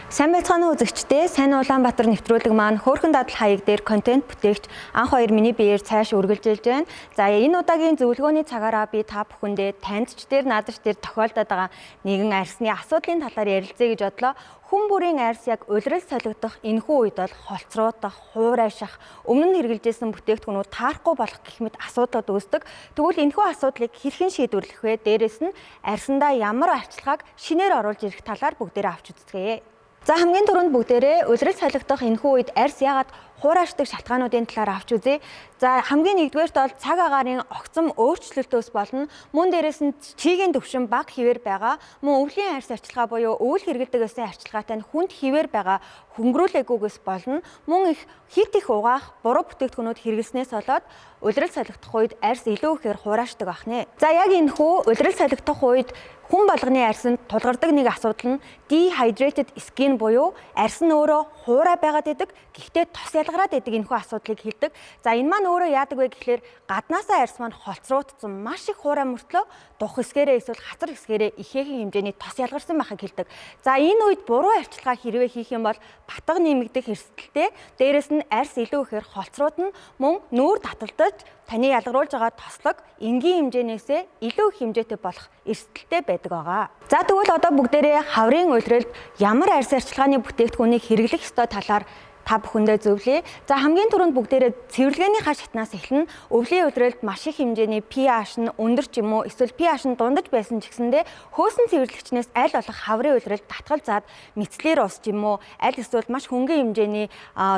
Сайн байцгаана уу үзэгчдээ. Сайн Улаанбаатар нэвтрүүлэг маань хөөрхөн дадал хаяг дээр контент бүтээгч анх хоёр миний биеэр цааш үргэлжилж байна. За энэ удаагийн зөвлөгөөний цагаараа би та бүхэндээ таньдч дээр наадч дээр тохиолдоод байгаа нэгэн арьсны асуудлын талаар ярилцъя гэж бодлоо. Хүн бүрийн арьс яг улирал солигдох энэхүү үед бол холцроодох, хуурайших, өмнө нь хэрэгжилжсэн бүтээгдэхүүнүүд таарахгүй болох гэх мэт асуудлууд үүсдэг. Тэгвэл энэхүү асуудлыг хэрхэн шийдвэрлэх вэ? Дээрээс нь арьсандаа ямар арчилгааг шинээр оруулж ирэх талаар бүгдээрээ авч үзье. За хамгийн түрүүнд бүгдээрээ улирал солигдох энэхүү үед арьс яагаад хуурайшдаг шалтгаануудын талаар авч үзье. За хамгийн нэгдүгээрт бол цаг агаарын огцом өөрчлөлтөөс болно. Мөн дээрээс нь чигийн төвшин бага хിവэр байгаа. Мөн өвлийн арьс арчилгаа буюу өвөл хэрэглэдэг гэсэн арчилгаатай нь хүнд хിവэр байгаа хөнгөрүүлээгүйгээс болно. Мөн хит их угаах, буруу бүтээгдэхүүнүүд хэрэглэснээс болоод улирал солигдох үед арьс илүү ихээр хуурайшдаг байна. За яг энэхүү улирал солигдох үед хүн болгоны арьсанд тулгардаг нэг асуудал нь dehydrated skin буюу арьс нь өөрөө хуурай байгаад идэг. Гэхдээ тос ялгараад идэг энэхүү асуудлыг хэлдэг. За энэ маань өөрөө яадаг вэ гэхлээр гаднаасаа арьс маань холцроодсон маш их хуурай мөртлөө дух хэсгээрээ эсвэл хацар хэсгээрээ ихээхэн хэмжээний тос ялгарсан байхыг хэлдэг. За энэ үед буруу арчилгаа хэрвээ хийх юм бол батга нэмэгдэх эрсдэлтэй. Дээрээс нь арьс илүү ихээр холцрууд нь мөн нүүр таталдаж таны ялгаруулж байгаа тослог энгийн хэмжээнээсээ илүү их хэмжээтэй болох эрсдэлтэй байдаг байгаа. За тэгвэл одоо бүгдээрээ хаврын улиралд ямар арьс арчилгааны бүтээгдэхүүнийг хэрэглэх ёстой талаар та бүхэндээ зөвлөе. За хамгийн түрүүнд бүгдээрээ цэвэрлэгээнийхаа шатнаас эхэлнэ. Өвлийн улиралд маш их хэмжээний pH нь өндөр ч юм уу эсвэл pH нь дундаж байсан ч гэсэндээ хөөсөн цэвэрлэгчнээс аль болох хаврын улиралд татгал заад мицлэр ус ч юм уу аль эсвэл маш хөнгөн хэмжээний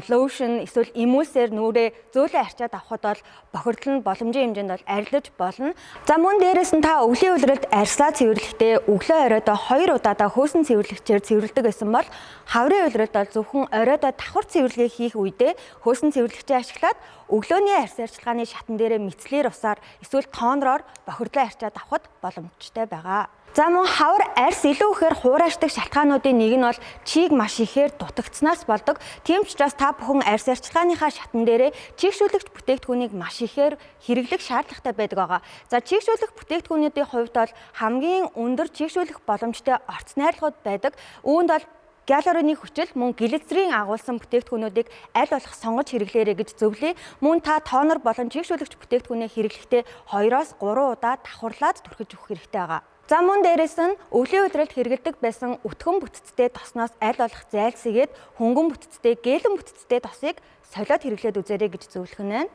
лошн эсвэл эмүүлсээр нүрээ зөөлөн арчаад авахд бол бохирдол нь боломжийн хэмжээнд бол арилж болно. За мөн дээрээс нь та өвлийн улиралд арьслаа цэвэрлэхдээ өглөө оройдоо 2 удаадаа хөөсөн цэвэрлэгчээр цэвэрлдэг гэсэн бол хаврын улиралд бол зөвхөн оройдоо давхар цэвэрлэгээ хийх үедээ хөөсөн цэвэрлэгчээ ашиглаад өглөөний арьс арчилгааны шатан дээрээ мицлэр усаар эсвэл тонероор бохирдлоо арчаад авахд боломжтой байгаа. За мөн хавар арьс илүү ихээр хуурайшдаг шалтгаануудын нэг нь бол чийг маш ихээр дутагдсанаас болдог. Тийм ч учраас та бүхэн арьс арчилгааныхаа шатан дээрээ чийгшүүлэгч бүтээгдэхүүнийг маш ихээр хэрэглэх шаардлагатай байдаг байгаа. За чийгшүүлэх бүтээгдэхүүнүүдийн хувьд бол хамгийн өндөр чийгшүүлэх боломжтой орц найрлагууд байдаг. Үүнд бол галерины хүчил мөн глицерин агуулсан бүтээгдэхүүнүүдийг аль болох сонгож хэрэглээрэй гэж зөвлөе. Мөн та тонер болон чийгшүүлэгч бүтээгдэхүүнээ хэрэглэхдээ 2-3 удаа давхарлаад түрхэж өгөх хэрэгтэй байгаа. За мөн дээрээс нь өвлийн улиралд хэрэглэдэг байсан өтгөн бүтцтэй тосноос аль болох зайлсхийгээд хөнгөн бүтцтэй, гэлэн бүтцтэй тосыг солиод хэрэглээд үзээрэй гэж зөвлөх нь байна.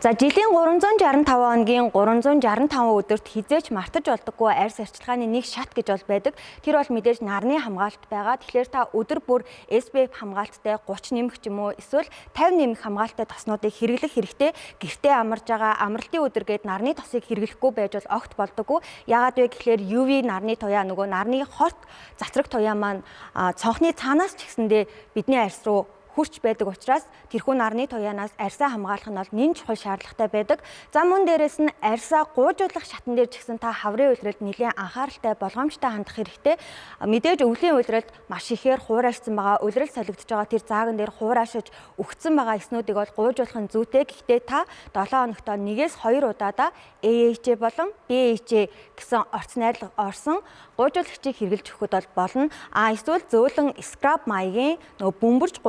За жилийн 365 хоногийн 365 өдөрт хизээч мартаж болдоггүй арьс арчилгааны нэг шат гэж бол байдаг. Тэр бол мэдээж нарны хамгаалалт байгаа. Тэгэхээр та өдөр бүр SPF хамгаалттай 30 нэмэх ч юм уу эсвэл 50 нэмэх хамгаалалттай тоснуудыг хэрэглэх хэрэгтэй. Гэртээ амарж байгаа амралтын өдөр гээд нарны тосыг хэрэглэхгүй байж бол огт болдоггүй. Яагаад вэ гэхлээр UV нарны туяа нөгөө нарны хорт цацраг туяа маань цонхны цаанаас ч гэсэндээ бидний арьс руу хүрч байдаг учраас тэрхүү нарны туяанаас арьсаа хамгаалах нь бол нэн чухал шаардлагатай байдаг. За мөн дээрээс нь арьсаа гуйжуулах шатан дээр ч гэсэн та хаврын улиралд нэлээд анхааралтай болгоомжтой хандах хэрэгтэй. Мэдээж өвлийн улиралд маш ихээр хуурайшсан байгаа, улирал солигдож байгаа тэр зааган дээр хуурайшиж өгцөн байгаа эснүүдийг бол гуйжуулах нь зүйтэй. Гэхдээ та 7 хоногт 1-2 удаадаа AHA болон BHA гэсэн орц найрлага орсон гуйжуулагчийг хэрэглэж өгөхөд бол болно. Эсвэл зөөлөн скраб маягийн нөгөө бөмбөрж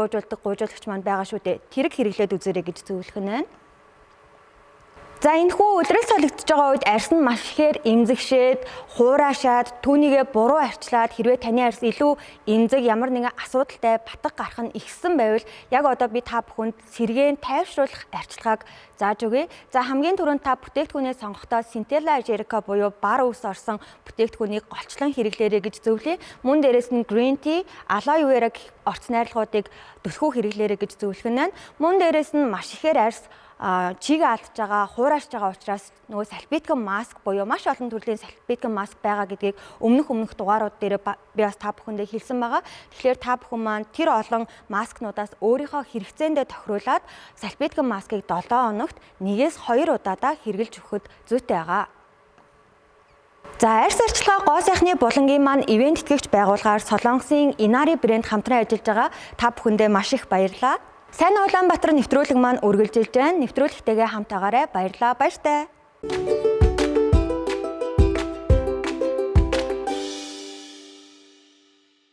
гуйжуулагч маань байгаа шүү дээ. Тэрэг хэрэглээд үзээрэй гэж зөвлөх нь байна. За энэхүү улирал солигдож байгаа үед арьс нь маш ихээр эмзэгшээд, хуурайшаад, түүнийгээ буруу арчлаад хэрвээ таны арьс илүү эмзэг ямар нэгэн асуудалтай батга гарах нь ихссэн байвал яг одоо би та бүхэнд сэргээн тайвшруулах арчилгааг зааж өгье. За хамгийн түрүүнд та бүтээгдэхүүнээ сонгохдоо Centella Jerica буюу бар өвс орсон бүтээгдэхүүнийг голчлон хэрэглээрэй гэж зөвлөе. Мөн дээрээс нь green tea, aloe vera гэх орц найрлагуудыг дөлхөө хэрэглээрэй гэж зөвлөх нь байна. Мөн дээрээс нь маш ихээр арьс чиг алдж байгаа, хуурайшж байгаа учраас нөгөө салфеткан маск буюу маш олон төрлийн салфеткан маск байгаа гэдгийг өмнөх дугаарууд дээр би бас та бүхэндээ хэлсэн байгаа. Тэгэхээр та бүхэн маань тэр олон маскнуудаас өөрийнхөө хэрэгцээндээ тохируулаад салфеткан маскыг 7 хоногт 1-2 удаадаа хэрэглэж өгөхөд зүйтэй байгаа. За арьс арчилгаа гоо сайхны булангийн маань ивент тэтгэгч байгууллагаар Солонгосын Inari брэнд хамтран ажиллаж байгаа. Та бүхэндээ маш их баярлалаа. Сайн Улаанбаатар нэвтрүүлэг маань үргэлжилж байна. Нэвтрүүлэгтэйгээ хамтаагаарай. Баярлалаа. Баяртай.